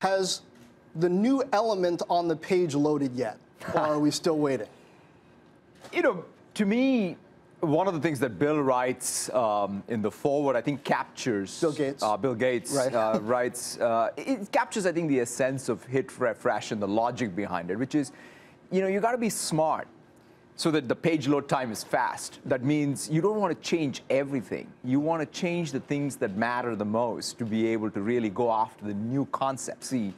Has the new element on the page loaded yet, or are we still waiting? You know, to me, one of the things that Bill writes in the foreword, I think, captures Bill Gates. Bill Gates Right. writes. It captures, I think, the essence of hit refresh and the logic behind it, which is, you know, you got to be smart so that the page load time is fast. That means you don't want to change everything. You want to change the things that matter the most to be able to really go after the new concepts. See,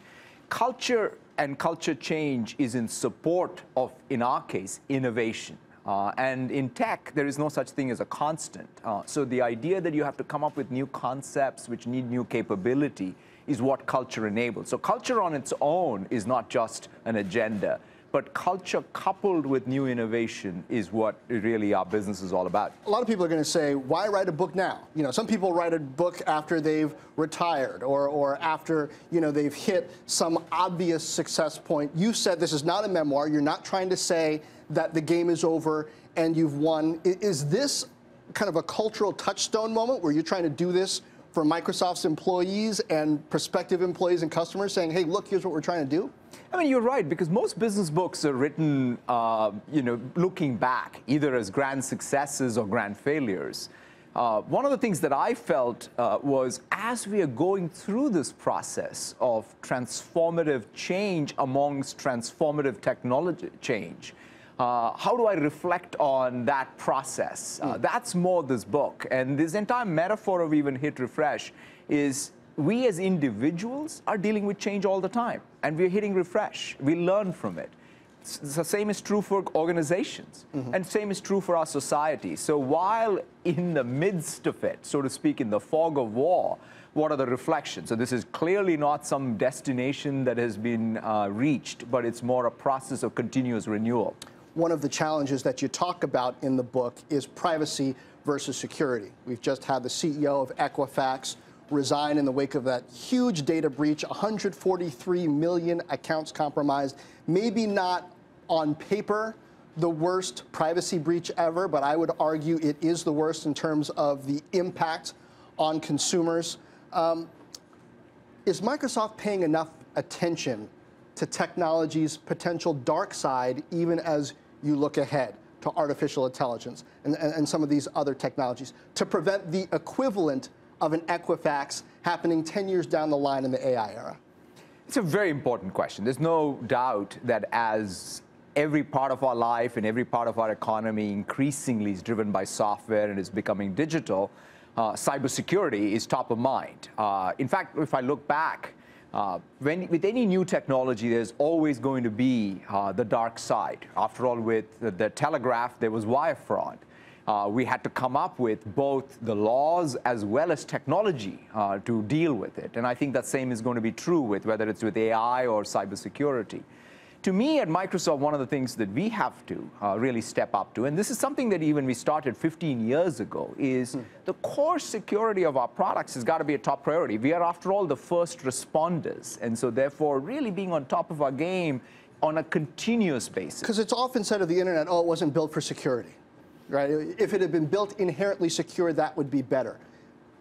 culture and culture change is in support of, in our case, innovation. And in tech, there is no such thing as a constant. So the idea that you have to come up with new concepts which need new capability is what culture enables. So culture on its own is not just an agenda, but culture coupled with new innovation is what really our business is all about. A lot of people are going to say, why write a book now? You know, some people write a book after they've retired or after, you know, they've hit some obvious success point. You said this is not a memoir. You're not trying to say that the game is over and you've won. Is this kind of a cultural touchstone moment where you're trying to do this for Microsoft's employees and prospective employees and customers, saying, hey, look, here's what we're trying to do? I mean, you're right, because most business books are written, you know, looking back, either as grand successes or grand failures. One of the things that I felt was, as we are going through this process of transformative change amongst transformative technology change, how do I reflect on that process? That's more this book. And this entire metaphor of even hit refresh is we as individuals are dealing with change all the time. And we're hitting refresh. We learn from it. The same is true for organizations. And same is true for our society. So while in the midst of it, so to speak, in the fog of war, what are the reflections? So this is clearly not some destination that has been reached, but it's more a process of continuous renewal. One of the challenges that you talk about in the book is privacy versus security. We've just had the CEO of Equifax resign in the wake of that huge data breach, 143 million accounts compromised. Maybe not on paper the worst privacy breach ever, but I would argue it is the worst in terms of the impact on consumers. Is Microsoft paying enough attention to technology's potential dark side, even as you look ahead to artificial intelligence and some of these other technologies, to prevent the equivalent of an Equifax happening 10 years down the line in the AI era? It's a very important question. There's no doubt that as every part of our life and every part of our economy increasingly is driven by software and is becoming digital, cybersecurity is top of mind. In fact, if I look back, with any new technology, there's always going to be the dark side. After all, with the telegraph, there was wire fraud. We had to come up with both the laws as well as technology to deal with it. And I think that same is going to be true with whether it's with AI or cybersecurity. To me, at Microsoft, one of the things that we have to really step up to, and this is something that even we started 15 years ago, is the core security of our products has got to be a top priority. We are, after all, the first responders. And so, therefore, really being on top of our game on a continuous basis. Because it's often said of the internet, oh, it wasn't built for security, right? If it had been built inherently secure, that would be better.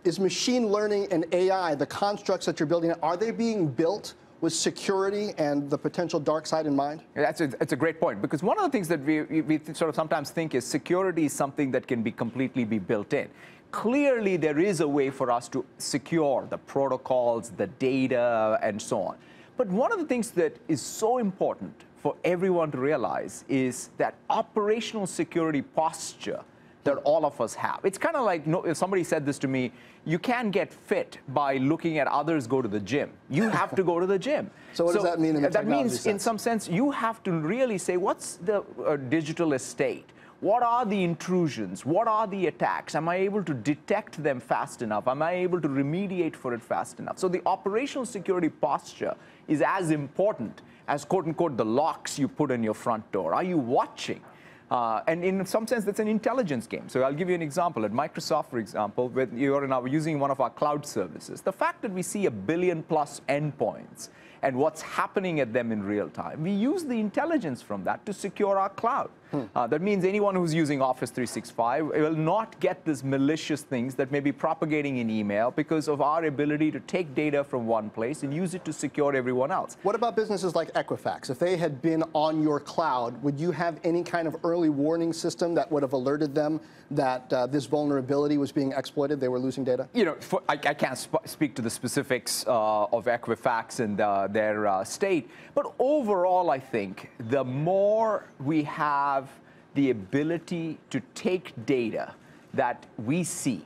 Is machine learning and AI, the constructs that you're building, are they being built with security and the potential dark side in mind? It's a great point, because one of the things that we sort of sometimes think is security is something that can be completely built in. Clearly, there is a way for us to secure the protocols, the data, and so on. But one of the things that is so important for everyone to realize is that operational security posture that all of us have. It's kind of like, if somebody said this to me, you can't get fit by looking at others go to the gym. You have to go to the gym. So what does that mean in the technology That means, sense? in some sense, you have to really say, what's the digital estate? What are the intrusions? What are the attacks? Am I able to detect them fast enough? Am I able to remediate for it fast enough? So the operational security posture is as important as, quote unquote, the locks you put in your front door. Are you watching? And in some sense, that's an intelligence game. So I'll give you an example. At Microsoft, for example, when you're using one of our cloud services, the fact that we see 1 billion+ endpoints and what's happening at them in real time. We use the intelligence from that to secure our cloud. That means anyone who's using Office 365 will not get these malicious things that may be propagating in email because of our ability to take data from one place and use it to secure everyone else. What about businesses like Equifax? If they had been on your cloud, would you have any kind of early warning system that would have alerted them that this vulnerability was being exploited, they were losing data? You know, I can't speak to the specifics of Equifax and their state, but overall, I think the more we have the ability to take data that we see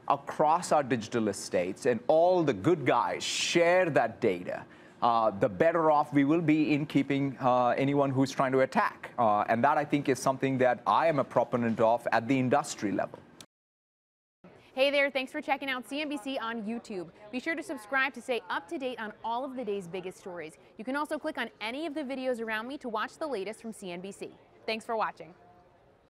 across our digital estates and all the good guys share that data, the better off we will be in keeping anyone who's trying to attack. And that, I think, is something that I am a proponent of at the industry level. Hey there, thanks for checking out CNBC on YouTube. Be sure to subscribe to stay up to date on all of the day's biggest stories. You can also click on any of the videos around me to watch the latest from CNBC. Thanks for watching.